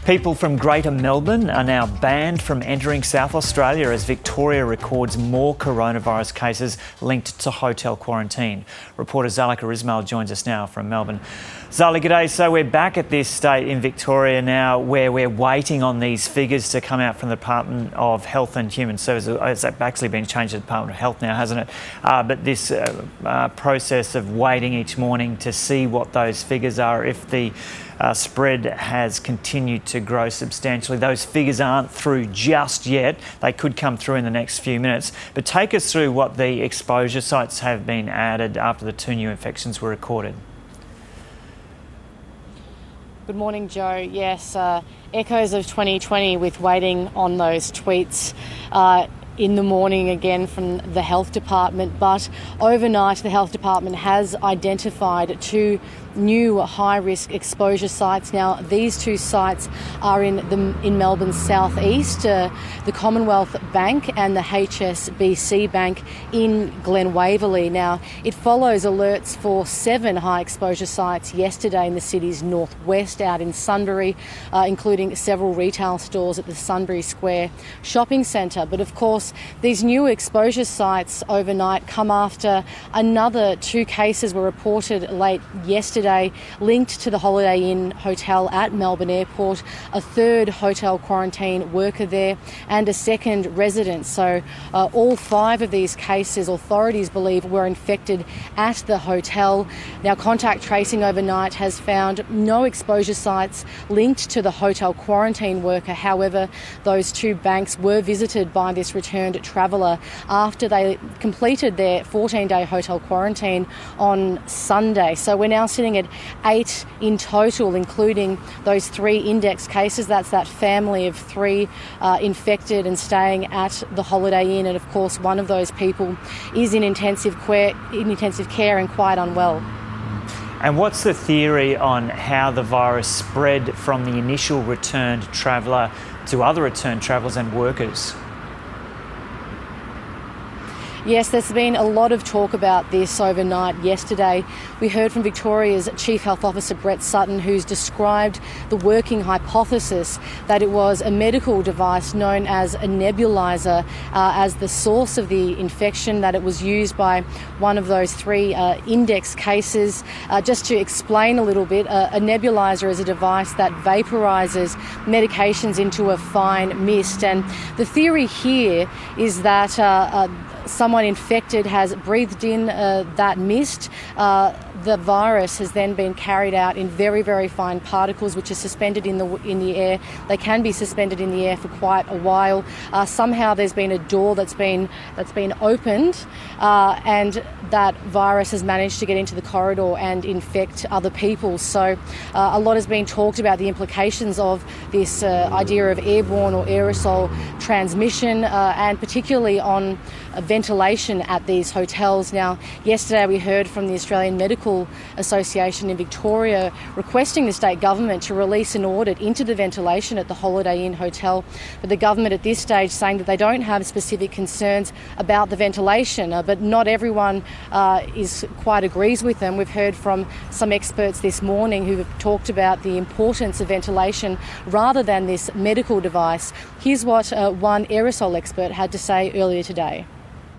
People from Greater Melbourne are now banned from entering South Australia as Victoria records more coronavirus cases linked to hotel quarantine. Reporter Zalika Ismail joins us now from Melbourne. Zali, g'day. So we're back at this state in Victoria now where we're waiting on these figures to come out from the Department of Health and Human Services. It's actually been changed to the Department of Health now, hasn't it? But this process of waiting each morning to see what those figures are, if the spread has continued to grow substantially. Those figures aren't through just yet. They could come through in the next few minutes. But take us through what the exposure sites have been added after the 2 new infections were recorded. Good morning, Joe. Yes, echoes of 2020 with waiting on those tweets in the morning again from the Health Department. But overnight, the Health Department has identified 2 new high-risk exposure sites. Now, these 2 sites are in Melbourne's southeast, the Commonwealth Bank and the HSBC Bank in Glen Waverley. Now, it follows alerts for 7 high-exposure sites yesterday in the city's northwest, out in Sunbury, including several retail stores at the Sunbury Square shopping centre. But of course, these new exposure sites overnight come after another 2 cases were reported late yesterday linked to the Holiday Inn hotel at Melbourne Airport, a 3rd hotel quarantine worker there and a 2nd resident. So all 5 of these cases authorities believe were infected at the hotel. Now, contact tracing overnight has found no exposure sites linked to the hotel quarantine worker. However, those 2 banks were visited by this returned traveller after they completed their 14-day hotel quarantine on Sunday. So we're now sitting at 8 in total, including those 3 index cases. That's that family of 3 infected and staying at the Holiday Inn. And of course, one of those people is in intensive care and quite unwell. And what's the theory on how the virus spread from the initial returned traveller to other returned travellers and workers? Yes, there's been a lot of talk about this overnight. Yesterday, we heard from Victoria's Chief Health Officer, Brett Sutton, who's described the working hypothesis that it was a medical device known as a nebulizer as the source of the infection, that it was used by one of those 3 index cases. Just to explain a little bit, a nebulizer is a device that vaporises medications into a fine mist. And the theory here is that someone infected has breathed in that mist. The virus has then been carried out in very, very fine particles, which are suspended in the air. They can be suspended in the air for quite a while. Somehow there's been a door that's been opened, and that virus has managed to get into the corridor and infect other people. So a lot has been talked about the implications of this idea of airborne or aerosol transmission, and particularly on ventilation at these hotels. Now, yesterday we heard from the Australian Medical Association in Victoria requesting the state government to release an audit into the ventilation at the Holiday Inn hotel. But the government at this stage saying that they don't have specific concerns about the ventilation, but not everyone quite agrees with them. We've heard from some experts this morning who have talked about the importance of ventilation rather than this medical device. Here's what one aerosol expert had to say earlier today.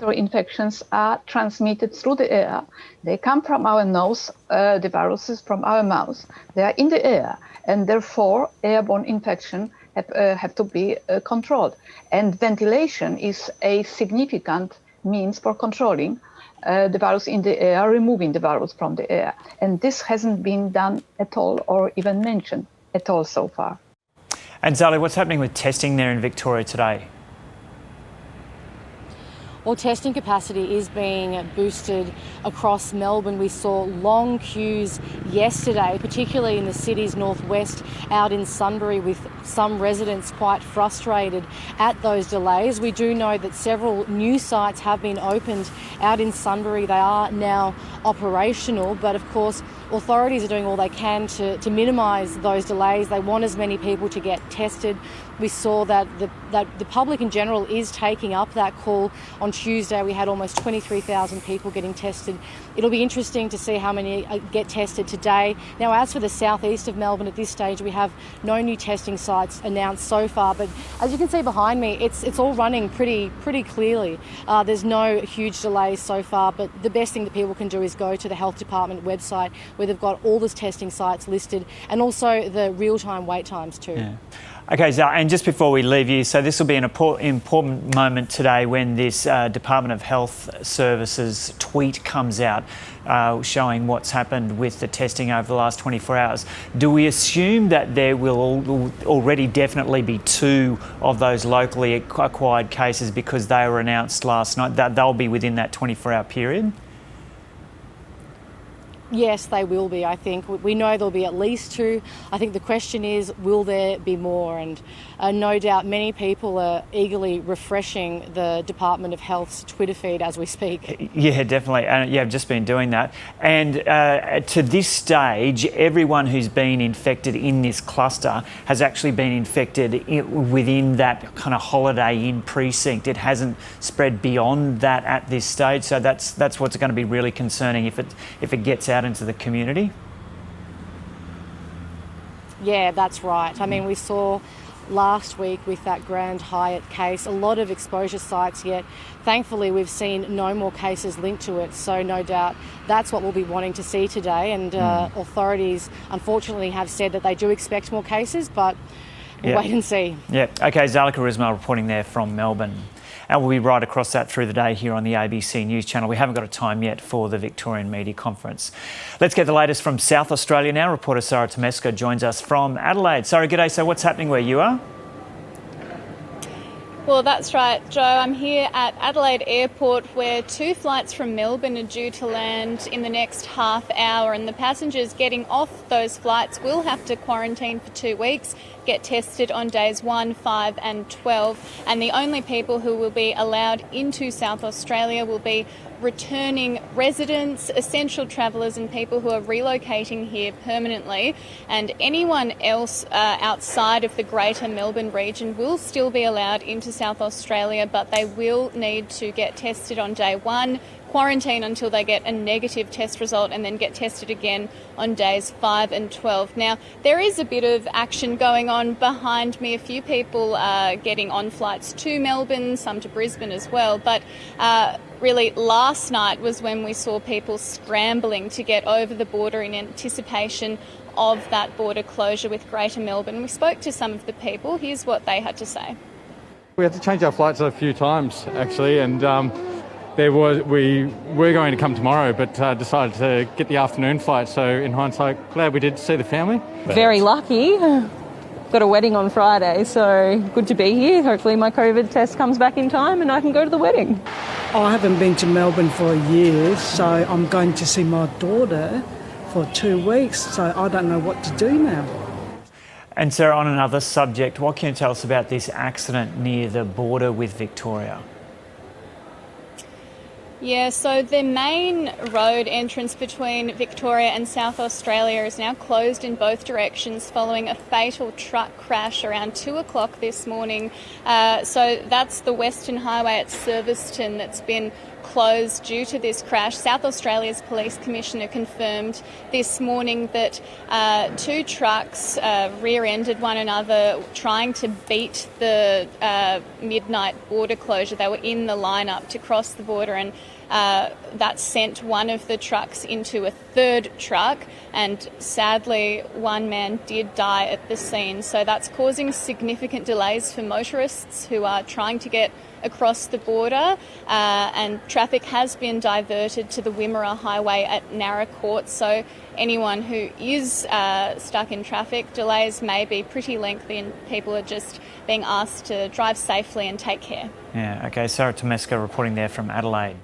Infections are transmitted through the air. They come from our nose, the viruses from our mouth. They are in the air, and therefore airborne infection have to be controlled. And ventilation is a significant means for controlling the virus in the air, removing the virus from the air. And this hasn't been done at all, or even mentioned at all so far. And Zali, what's happening with testing there in Victoria today? Well, testing capacity is being boosted across Melbourne. We saw long queues yesterday, particularly in the city's northwest, out in Sunbury, with some residents quite frustrated at those delays. We do know that several new sites have been opened out in Sunbury. They are now operational, but of course, authorities are doing all they can to minimise those delays. They want as many people to get tested. We saw that the public in general is taking up that call. On Tuesday, we had almost 23,000 people getting tested. It'll be interesting to see how many get tested today. Now, as for the southeast of Melbourne, at this stage, we have no new testing sites announced so far. But as you can see behind me, it's all running pretty clearly. There's no huge delays so far, but the best thing that people can do is go to the Health Department website where they've got all the testing sites listed and also the real-time wait times too. Yeah. Okay, Zara, and just before we leave you, so this will be an important moment today when this Department of Health Services tweet comes out showing what's happened with the testing over the last 24 hours. Do we assume that there will already definitely be 2 of those locally acquired cases because they were announced last night, that they'll be within that 24-hour period? Yes, they will be, I think. We know there'll be at least 2. I think the question is, will there be more? And no doubt many people are eagerly refreshing the Department of Health's Twitter feed as we speak. Yeah, definitely. Yeah, I've just been doing that. And to this stage, everyone who's been infected in this cluster has actually been infected within that kind of Holiday Inn precinct. It hasn't spread beyond that at this stage. So that's what's going to be really concerning if it gets out into the community. Yeah, that's right. I mean, we saw last week with that Grand Hyatt case a lot of exposure sites, yet thankfully we've seen no more cases linked to it. So no doubt that's what we'll be wanting to see today. And authorities unfortunately have said that they do expect more cases, but we'll wait and see. Yeah. Okay, Zalika Ismail reporting there from Melbourne. And we'll be right across that through the day here on the ABC News channel. We haven't got a time yet for the Victorian Media Conference. Let's get the latest from South Australia now. Reporter Sarah Tomesco joins us from Adelaide. Sarah, g'day. So what's happening where you are? Well, that's right, Joe. I'm here at Adelaide Airport where 2 flights from Melbourne are due to land in the next half hour, and the passengers getting off those flights will have to quarantine for 2 weeks, get tested on days 1, 5 and 12, and the only people who will be allowed into South Australia will be returning residents, essential travellers and people who are relocating here permanently, and anyone else outside of the Greater Melbourne region will still be allowed into South Australia, but they will need to get tested on day 1, quarantine until they get a negative test result, and then get tested again on days 5 and 12. Now, there is a bit of action going on behind me. A few people are getting on flights to Melbourne, some to Brisbane as well, but really last night was when we saw people scrambling to get over the border in anticipation of that border closure with Greater Melbourne. We spoke to some of the people. Here's what they had to say. We had to change our flights a few times, actually, and we were going to come tomorrow, but decided to get the afternoon flight. So in hindsight, glad we did see the family. Very lucky. Got a wedding on Friday, so good to be here. Hopefully my COVID test comes back in time and I can go to the wedding. I haven't been to Melbourne for a year, so I'm going to see my daughter for 2 weeks, so I don't know what to do now. And Sarah, on another subject, what can you tell us about this accident near the border with Victoria? Yeah, so the main road entrance between Victoria and South Australia is now closed in both directions following a fatal truck crash around 2 o'clock this morning. So that's the Western Highway at Serviceton that's been closed due to this crash. South Australia's Police Commissioner confirmed this morning that 2 trucks rear-ended one another trying to beat the midnight border closure. They were in the lineup to cross the border, and that sent one of the trucks into a third truck, and sadly one man did die at the scene. So that's causing significant delays for motorists who are trying to get across the border, and traffic has been diverted to the Wimmera Highway at Narra-Court. So anyone who is stuck in traffic, delays may be pretty lengthy and people are just being asked to drive safely and take care. Yeah, okay, Sarah Tomesco reporting there from Adelaide.